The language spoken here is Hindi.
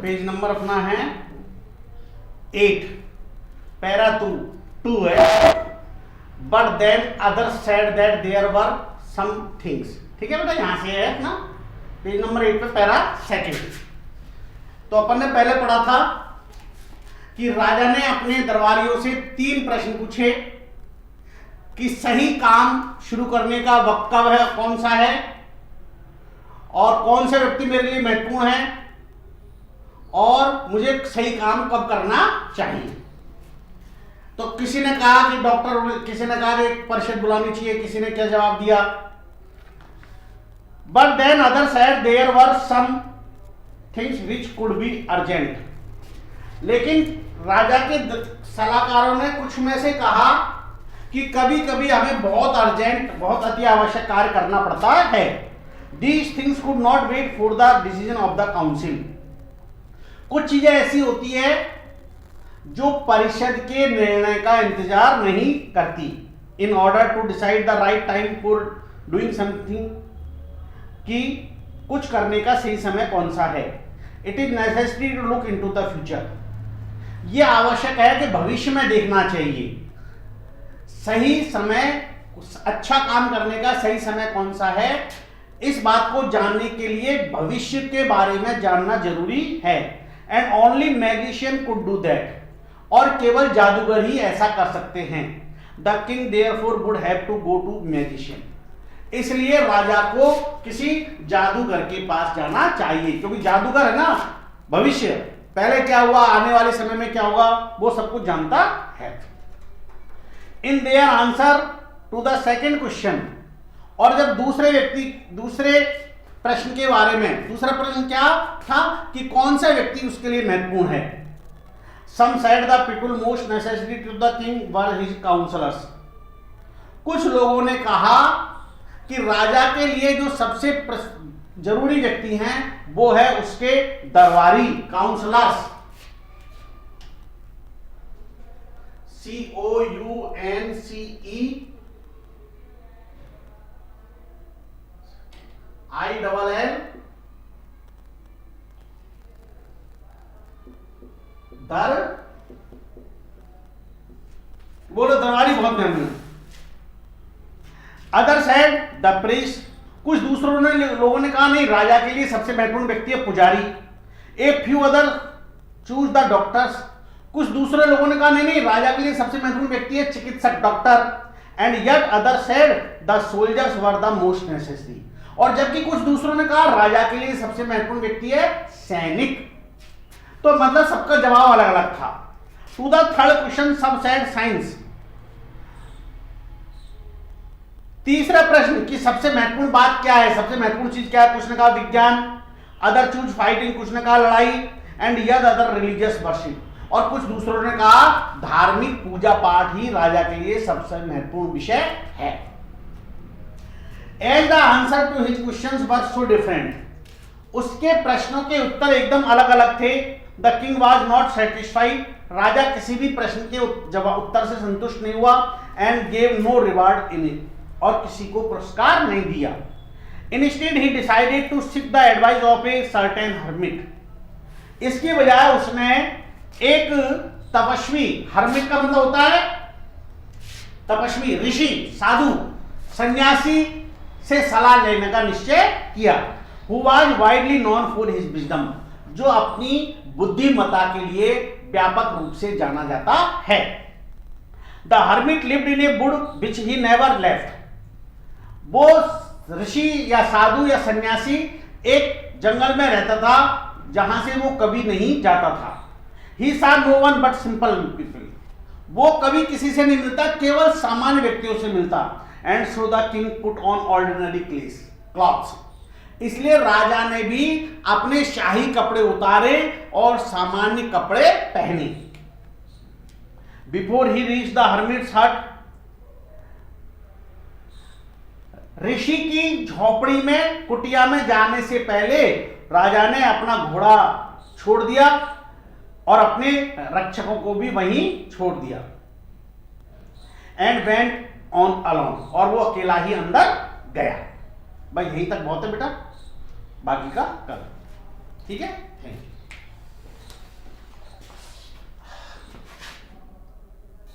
पेज नंबर अपना है 8, पैरा 2 है। But then other said that there were some things. ठीक है बेटा, यहां से है अपना पेज नंबर 8 पे पैरा 2। तो अपन ने पहले पढ़ा था कि राजा ने अपने दरबारियों से 3 प्रश्न पूछे कि सही काम शुरू करने का वक्त कब है, कौन सा है, और कौन से व्यक्ति मेरे लिए महत्वपूर्ण है, और मुझे सही काम कब करना चाहिए। तो किसी ने कहा कि डॉक्टर, किसी ने कहा कि एक परिषद बुलानी चाहिए, किसी ने क्या जवाब दिया, but then other said there were some things which could be urgent. लेकिन राजा के सलाहकारों ने कुछ में से कहा कि कभी कभी हमें बहुत अर्जेंट, बहुत अति आवश्यक कार्य करना पड़ता है। These things could not wait for the decision of the council। कुछ चीजें ऐसी होती है जो परिषद के निर्णय का इंतजार नहीं करती। In order to decide the right time for doing something, कि कुछ करने का सही समय कौन सा है। It is necessary to look into the future. यह आवश्यक है कि भविष्य में देखना चाहिए। सही समय, अच्छा काम करने का सही समय कौन सा है, इस बात को जानने के लिए भविष्य के बारे में जानना जरूरी है। And only magician could do that. और केवल जादूगर ही ऐसा कर सकते हैं। The king therefore would have to go to magician. इसलिए राजा को किसी जादूगर के पास जाना चाहिए, क्योंकि जादूगर है ना, भविष्य, पहले क्या हुआ, आने वाले समय में क्या होगा, वो सब कुछ जानता है। In their answer to the second question. और जब दूसरे प्रश्न के बारे में, दूसरा प्रश्न क्या था कि कौन सा व्यक्ति उसके लिए महत्वपूर्ण है। Some said the people most necessary to the king were his counsellors. कुछ लोगों ने कहा कि राजा के लिए जो सबसे जरूरी व्यक्ति हैं वो है उसके दरबारी, काउंसलर्स, COUNCE दर, बोलो दरबारी बहुत महंगे। Other side the priest. कुछ दूसरों ने लोगों ने कहा नहीं, राजा के लिए सबसे महत्वपूर्ण व्यक्ति है पुजारी। A few other choose the doctors. कुछ दूसरे लोगों ने कहा नहीं, राजा के लिए सबसे महत्वपूर्ण व्यक्ति है चिकित्सक, doctor. And yet other said the soldiers were the most necessary. और जबकि कुछ दूसरों ने कहा राजा के लिए सबसे महत्वपूर्ण व्यक्ति है सैनिक। तो मतलब सबका जवाब अलग अलग था। टू द थर्ड क्वेश्चन सब सेड साइंस। तीसरा प्रश्न कि सबसे महत्वपूर्ण बात क्या है, सबसे महत्वपूर्ण चीज क्या है, कुछ ने कहा विज्ञान, अदर चूज फाइटिंग, कुछ ने कहा लड़ाई, एंड यद अदर रिलीजियस वर्शिप। और कुछ दूसरों ने कहा धार्मिक पूजा पाठ ही राजा के लिए सबसे महत्वपूर्ण विषय है। As the answer to his questions were so different. उसके प्रश्नों के उत्तर एकदम अलग अलग थे। The king was not satisfied. राजा किसी भी प्रश्न के उत्तर से संतुष्ट नहीं हुआ। And gave no reward in it. और किसी को पुरस्कार नहीं दिया। Instead he decided to seek the advice of a certain hermit. इसकी बजाय उसने एक तपस्वी, हर्मिट का मतलब होता है तपस्वी, ऋषि, साधु, सन्यासी से सलाह लेने का निश्चय किया। Who was widely known for his wisdom. जो अपनी बुद्धिमत्ता के लिए व्यापक रूप से जाना जाता है। The hermit lived in A would which he never left. वो ऋषि या साधु या सन्यासी एक जंगल में रहता था जहां से वो कभी नहीं जाता था। He saw no one but simple people. वो कभी किसी से नहीं मिलता, केवल सामान्य व्यक्तियों से मिलता। And so the king put on ordinary clothes. इसलिए राजा ने भी अपने शाही कपड़े उतारे और सामान्य कपड़े पहने। Before he reach the hermits हट। ऋषि की झोपड़ी में, कुटिया में जाने से पहले राजा ने अपना घोड़ा छोड़ दिया और अपने रक्षकों को भी वहीं छोड़ दिया। And went on alone. और वो अकेला ही अंदर गया। भाई यहीं तक बहुत है बेटा, बाकी का कल। ठीक है, थैंक यू।